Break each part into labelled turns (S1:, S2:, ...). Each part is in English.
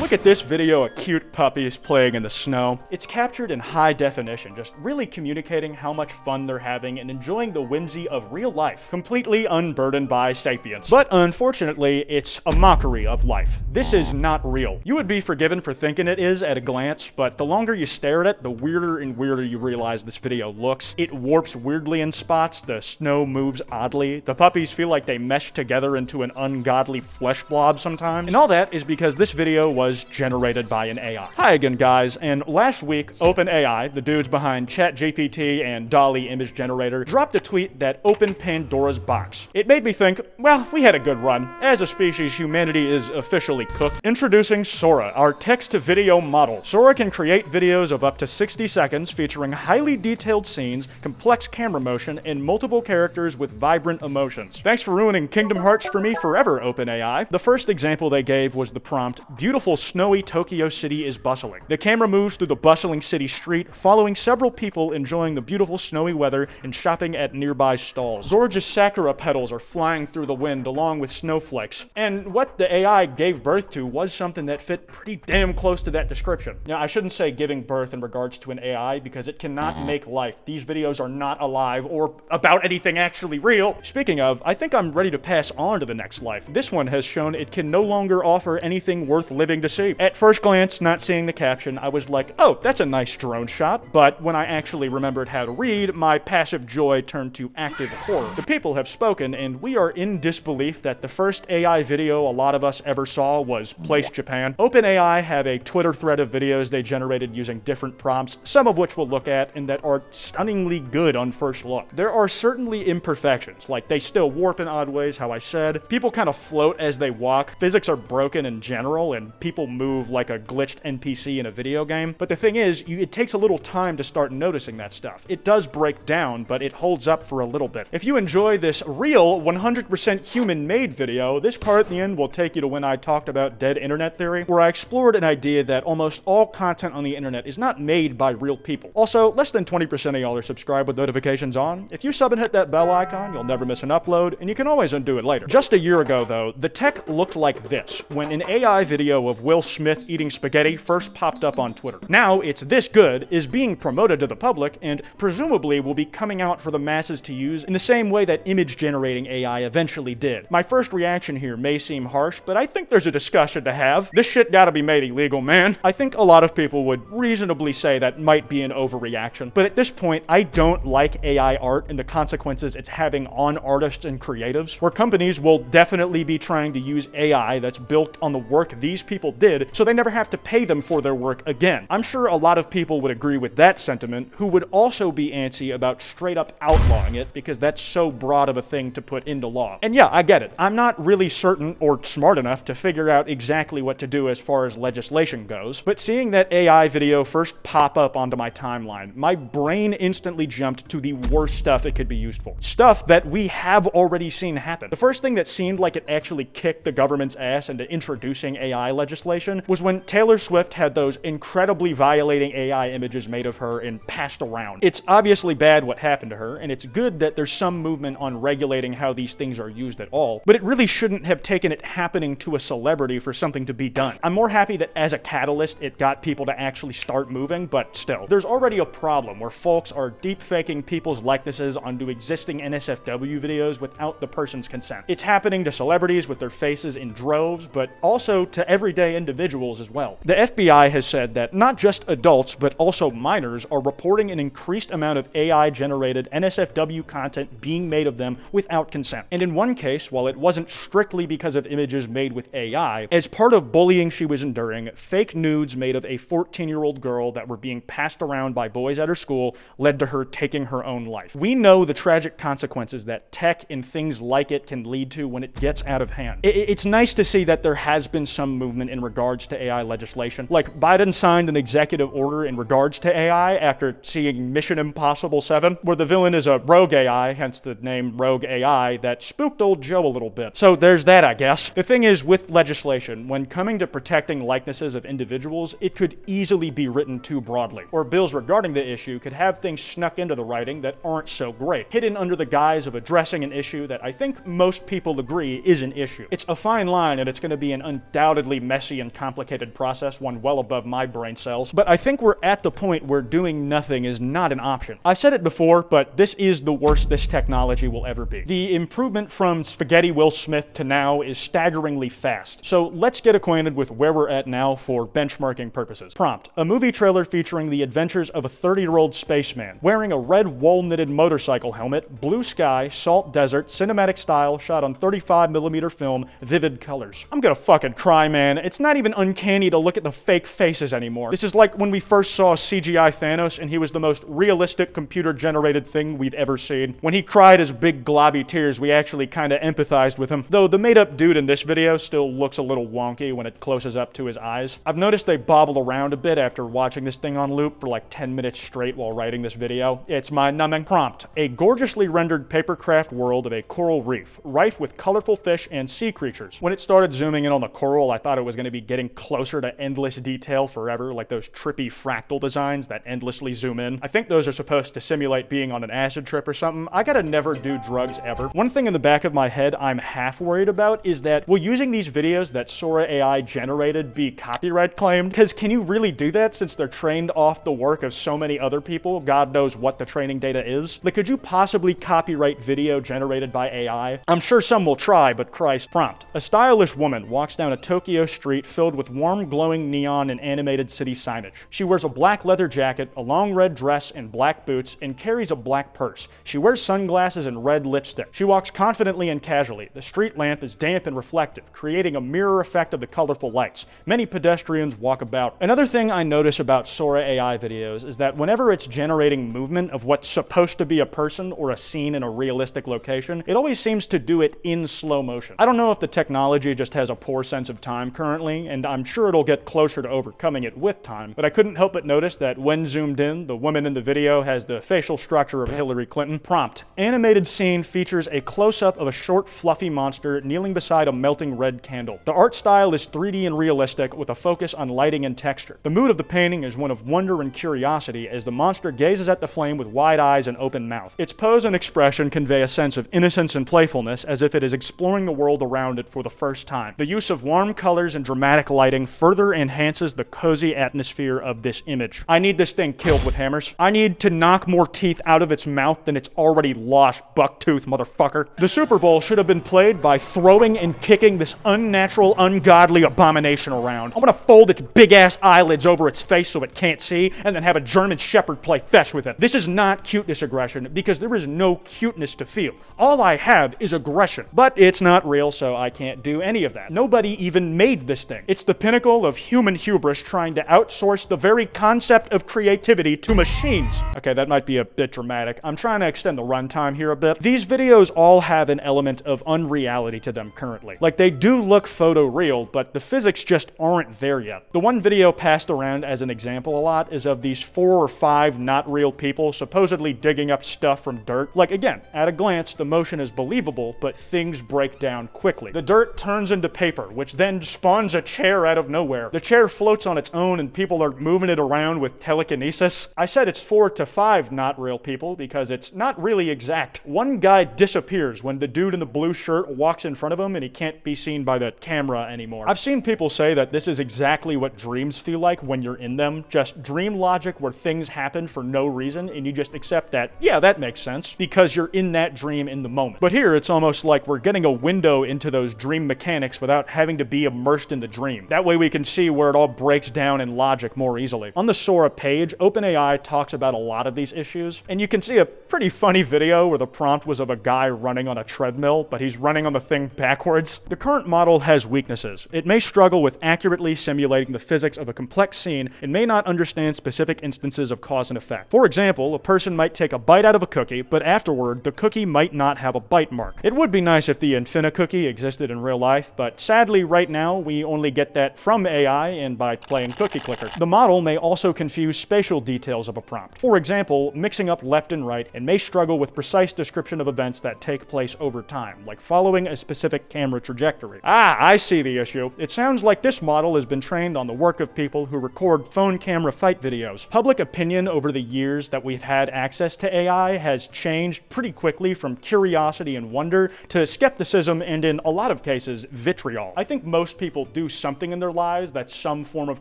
S1: Look at this video of cute puppies playing in the snow. It's captured in high definition, just really communicating how much fun they're having and enjoying the whimsy of real life, completely unburdened by sapience. But unfortunately, it's a mockery of life. This is not real. You would be forgiven for thinking it is at a glance, but the longer you stare at it, the weirder and weirder you realize this video looks. It warps weirdly in spots, the snow moves oddly, the puppies feel like they mesh together into an ungodly flesh blob sometimes, and all that is because this video was generated by an AI. Hi again, guys, and last week, OpenAI, the dudes behind ChatGPT and DALL-E image generator, dropped a tweet that opened Pandora's box. It made me think, well, we had a good run. As a species, humanity is officially cooked. Introducing Sora, our text-to-video model. Sora can create videos of up to 60 seconds featuring highly detailed scenes, complex camera motion, and multiple characters with vibrant emotions. Thanks for ruining Kingdom Hearts for me forever, OpenAI. The first example they gave was the prompt, "Beautiful snowy Tokyo City is bustling." The camera moves through the bustling city street, following several people enjoying the beautiful snowy weather and shopping at nearby stalls. Gorgeous sakura petals are flying through the wind along with snowflakes. And what the AI gave birth to was something that fit pretty damn close to that description. Now, I shouldn't say giving birth in regards to an AI because it cannot make life. These videos are not alive or about anything actually real. Speaking of, I think I'm ready to pass on to the next life. This one has shown it can no longer offer anything worth living to see. At first glance, not seeing the caption, I was like, oh, that's a nice drone shot. But when I actually remembered how to read, my passive joy turned to active horror. The people have spoken, and we are in disbelief that the first AI video a lot of us ever saw was Place Japan. OpenAI have a Twitter thread of videos they generated using different prompts, some of which we'll look at, and that are stunningly good on first look. There are certainly imperfections, like they still warp in odd ways, how I said. People kind of float as they walk. Physics are broken in general, and people move like a glitched NPC in a video game. But the thing is, it takes a little time to start noticing that stuff. It does break down, but it holds up for a little bit. If you enjoy this real, 100% human-made video, this part at the end will take you to when I talked about dead internet theory, where I explored an idea that almost all content on the internet is not made by real people. Also, less than 20% of y'all are subscribed with notifications on. If you sub and hit that bell icon, you'll never miss an upload, and you can always undo it later. Just a year ago, though, the tech looked like this when an AI video of Will Smith eating spaghetti first popped up on Twitter. Now it's this good, is being promoted to the public, and presumably will be coming out for the masses to use in the same way that image-generating AI eventually did. My first reaction here may seem harsh, but I think there's a discussion to have. This shit gotta be made illegal, man. I think a lot of people would reasonably say that might be an overreaction, but at this point, I don't like AI art and the consequences it's having on artists and creatives, where companies will definitely be trying to use AI that's built on the work these people did so they never have to pay them for their work again. I'm sure a lot of people would agree with that sentiment, who would also be antsy about straight up outlawing it because that's so broad of a thing to put into law. And yeah, I get it. I'm not really certain or smart enough to figure out exactly what to do as far as legislation goes, but seeing that AI video first pop up onto my timeline, my brain instantly jumped to the worst stuff it could be used for. Stuff that we have already seen happen. The first thing that seemed like it actually kicked the government's ass into introducing AI legislation was when Taylor Swift had those incredibly violating AI images made of her and passed around. It's obviously bad what happened to her, and it's good that there's some movement on regulating how these things are used at all, but it really shouldn't have taken it happening to a celebrity for something to be done. I'm more happy that as a catalyst, it got people to actually start moving, but still, there's already a problem where folks are deepfaking people's likenesses onto existing NSFW videos without the person's consent. It's happening to celebrities with their faces in droves, but also to everyday individuals as well. The FBI has said that not just adults, but also minors are reporting an increased amount of AI-generated NSFW content being made of them without consent. And in one case, while it wasn't strictly because of images made with AI, as part of bullying she was enduring, fake nudes made of a 14-year-old girl that were being passed around by boys at her school led to her taking her own life. We know the tragic consequences that tech and things like it can lead to when it gets out of hand. It's nice to see that there has been some movement in regards to AI legislation. Like, Biden signed an executive order in regards to AI after seeing Mission Impossible 7, where the villain is a rogue AI, hence the name Rogue AI, that spooked old Joe a little bit. So there's that, I guess. The thing is, with legislation, when coming to protecting likenesses of individuals, it could easily be written too broadly, or bills regarding the issue could have things snuck into the writing that aren't so great, hidden under the guise of addressing an issue that I think most people agree is an issue. It's a fine line, and it's going to be an undoubtedly messy messy and complicated process, one well above my brain cells. But I think we're at the point where doing nothing is not an option. I've said it before, but this is the worst this technology will ever be. The improvement from spaghetti Will Smith to now is staggeringly fast. So let's get acquainted with where we're at now for benchmarking purposes. Prompt: a movie trailer featuring the adventures of a 30-year-old spaceman wearing a red wool-knitted motorcycle helmet, blue sky, salt desert, cinematic style, shot on 35mm film, vivid colors. I'm gonna fucking cry, man. It's not even uncanny to look at the fake faces anymore. This is like when we first saw CGI Thanos and he was the most realistic computer-generated thing we've ever seen. When he cried his big globby tears, we actually kinda empathized with him. Though the made-up dude in this video still looks a little wonky when it closes up to his eyes. I've noticed they bobble around a bit after watching this thing on loop for like 10 minutes straight while writing this video. It's mind-numbing. Prompt: a gorgeously rendered papercraft world of a coral reef, rife with colorful fish and sea creatures. When it started zooming in on the coral, I thought it was going to be getting closer to endless detail forever, like those trippy fractal designs that endlessly zoom in. I think those are supposed to simulate being on an acid trip or something. I gotta never do drugs ever. One thing in the back of my head I'm half worried about is that, will using these videos that Sora AI generated be copyright claimed? Because can you really do that since they're trained off the work of so many other people? God knows what the training data is. Like, could you possibly copyright video generated by AI? I'm sure some will try, but Christ. Prompt: a stylish woman walks down a Tokyo street filled with warm, glowing neon and animated city signage. She wears a black leather jacket, a long red dress, and black boots, and carries a black purse. She wears sunglasses and red lipstick. She walks confidently and casually. The street lamp is damp and reflective, creating a mirror effect of the colorful lights. Many pedestrians walk about. Another thing I notice about Sora AI videos is that whenever it's generating movement of what's supposed to be a person or a scene in a realistic location, it always seems to do it in slow motion. I don't know if the technology just has a poor sense of time currently, and I'm sure it'll get closer to overcoming it with time, but I couldn't help but notice that when zoomed in, the woman in the video has the facial structure of Hillary Clinton. Prompt: animated scene features a close-up of a short, fluffy monster kneeling beside a melting red candle. The art style is 3D and realistic, with a focus on lighting and texture. The mood of the painting is one of wonder and curiosity as the monster gazes at the flame with wide eyes and open mouth. Its pose and expression convey a sense of innocence and playfulness, as if it is exploring the world around it for the first time. The use of warm colors and dramatic lighting further enhances the cozy atmosphere of this image. I need this thing killed with hammers. I need to knock more teeth out of its mouth than it's already lost, bucktooth motherfucker. The Super Bowl should have been played by throwing and kicking this unnatural, ungodly abomination around. I want to fold its big-ass eyelids over its face so it can't see, and then have a German Shepherd play fetch with it. This is not cuteness aggression, because there is no cuteness to feel. All I have is aggression. But it's not real, so I can't do any of that. Nobody even made this thing. It's the pinnacle of human hubris trying to outsource the very concept of creativity to machines. Okay, that might be a bit dramatic. I'm trying to extend the runtime here a bit. These videos all have an element of unreality to them currently. Like, they do look photoreal, but the physics just aren't there yet. The one video passed around as an example a lot is of these 4 or 5 not real people supposedly digging up stuff from dirt. Like, again, at a glance, the motion is believable, but things break down quickly. The dirt turns into paper, which then spawns a chair out of nowhere. The chair floats on its own and people are moving it around with telekinesis. I said it's 4 to 5 not real people because it's not really exact. One guy disappears when the dude in the blue shirt walks in front of him and he can't be seen by the camera anymore. I've seen people say that this is exactly what dreams feel like when you're in them. Just dream logic where things happen for no reason and you just accept that, yeah, that makes sense, because you're in that dream in the moment. But here it's almost like we're getting a window into those dream mechanics without having to be immersed in the dream. That way we can see where it all breaks down in logic more easily. On the Sora page, OpenAI talks about a lot of these issues, and you can see a pretty funny video where the prompt was of a guy running on a treadmill, but he's running on the thing backwards. The current model has weaknesses. It may struggle with accurately simulating the physics of a complex scene and may not understand specific instances of cause and effect. For example, a person might take a bite out of a cookie, but afterward, the cookie might not have a bite mark. It would be nice if the Cookie existed in real life, but sadly right now we only get that from AI and by playing Cookie Clicker. The model may also confuse spatial details of a prompt. For example, mixing up left and right, and may struggle with precise description of events that take place over time, like following a specific camera trajectory. Ah, I see the issue. It sounds like this model has been trained on the work of people who record phone camera fight videos. Public opinion over the years that we've had access to AI has changed pretty quickly from curiosity and wonder to skepticism and, in a lot of cases, vitriol. I think most people do do something in their lives that's some form of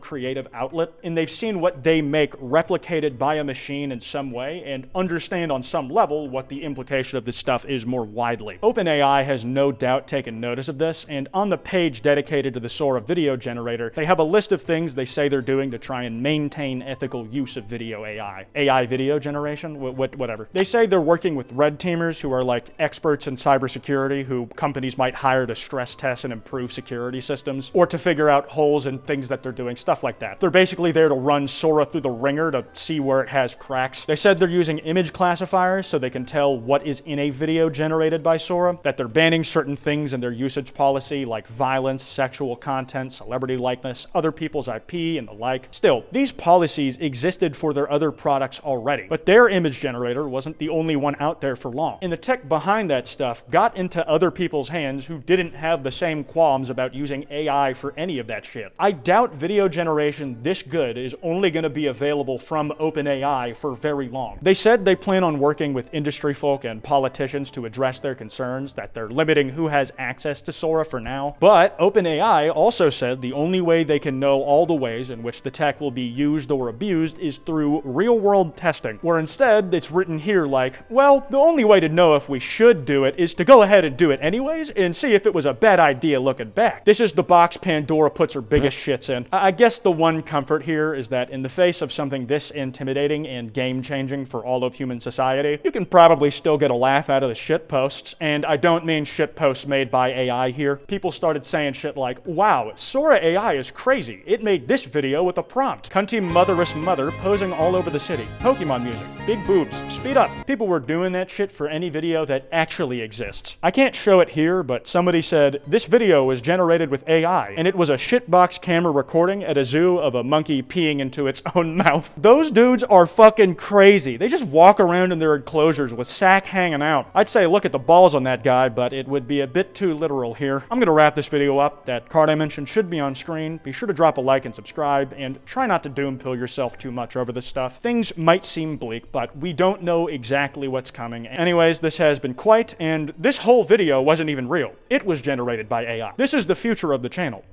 S1: creative outlet, and they've seen what they make replicated by a machine in some way and understand on some level what the implication of this stuff is more widely. OpenAI has no doubt taken notice of this, and on the page dedicated to the Sora video generator, they have a list of things they say they're doing to try and maintain ethical use of video AI. AI video generation? Whatever. They say they're working with red teamers who are like experts in cybersecurity who companies might hire to stress test and improve security systems, or to figure out holes in things that they're doing, stuff like that. They're basically there to run Sora through the ringer to see where it has cracks. They said they're using image classifiers so they can tell what is in a video generated by Sora, that they're banning certain things in their usage policy like violence, sexual content, celebrity likeness, other people's IP, and the like. Still, these policies existed for their other products already, but their image generator wasn't the only one out there for long. And the tech behind that stuff got into other people's hands who didn't have the same qualms about using AI for any of that shit. I doubt video generation this good is only going to be available from OpenAI for very long. They said they plan on working with industry folk and politicians to address their concerns, that they're limiting who has access to Sora for now. But OpenAI also said the only way they can know all the ways in which the tech will be used or abused is through real-world testing, where instead it's written here like, well, the only way to know if we should do it is to go ahead and do it anyways and see if it was a bad idea looking back. This is the box Pandora puts her biggest shits in. I guess the one comfort here is that in the face of something this intimidating and game-changing for all of human society, you can probably still get a laugh out of the shit posts, and I don't mean shit posts made by AI here. People started saying shit like, wow, Sora AI is crazy. It made this video with a prompt. Cunty motherless mother posing all over the city. Pokemon music. Big boobs. Speed up. People were doing that shit for any video that actually exists. I can't show it here, but somebody said, this video was generated with AI, and it was a shitbox camera recording at a zoo of a monkey peeing into its own mouth. Those dudes are fucking crazy. They just walk around in their enclosures with sack hanging out. I'd say look at the balls on that guy, but it would be a bit too literal here. I'm gonna wrap this video up. That card I mentioned should be on screen. Be sure to drop a like and subscribe, and try not to doom pill yourself too much over this stuff. Things might seem bleak, but we don't know exactly what's coming. Anyways, this has been Kwite, and this whole video wasn't even real. It was generated by AI. This is the future of the channel.